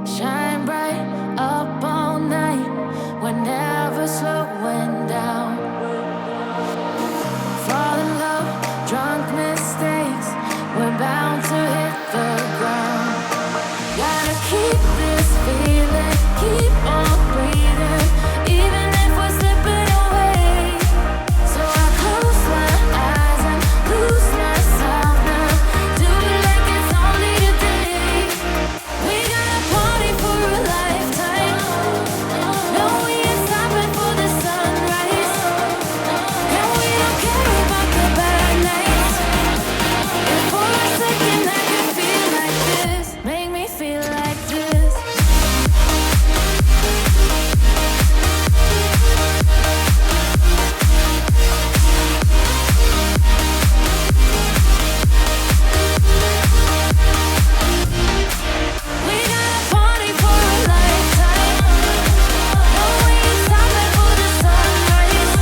Shine bright up all night. We're never slowing down. Fall in love, drunk mistakes. We're bound to hit the ground. Gotta keep this feeling, keep on breathing, even if we're slipping away. So I close my eyes and lose myself now. Do it like it's only today. We got a party for a lifetime. No, we ain't stopping for the sunrise. And we don't care about the bad nights. If for a second I can feel like this, make me feel like this. We got a party for a lifetime. No, we ain't stopping for the sunrise.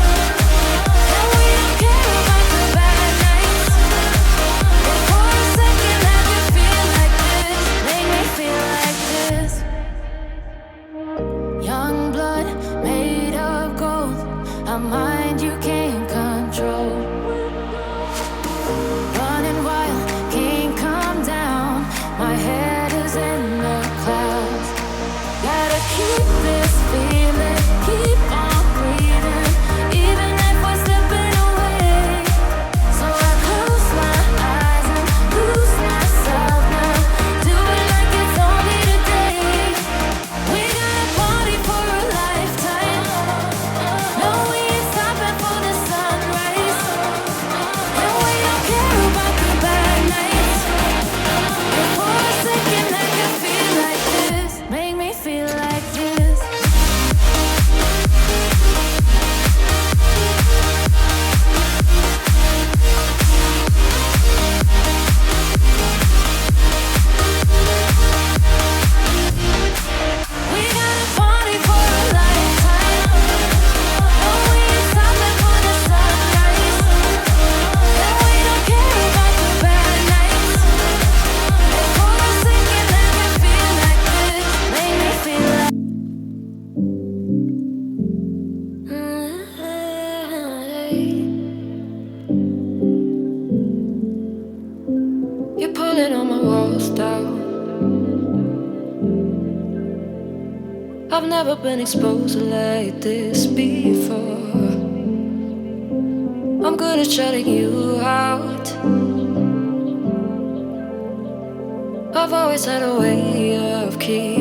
And we don't care about the bad nights. If for a second I can feel like this, make me feel like this. Young blood made of gold, a mind you can't control. Running wild, can't come down. My head is in the clouds. Gotta keep this feeling, keep on breathing, even if we're slipping away. So I close my eyes and lose myself now. Do it like it's only today. We got a party for a lifetime. No, we ain't stopping for the sunrise. And we don't care about the bad nights. If for a second I can feel like this, make me feel like this. We got a party for a lifetime. No, we ain't stopping for the sunrise. And we don't care about the bad nights. If for a second I can feel like this, make me feel like. You're pulling on my walls down. I've never been exposed like this before. I'm good at shutting you out. I've always had a way of keeping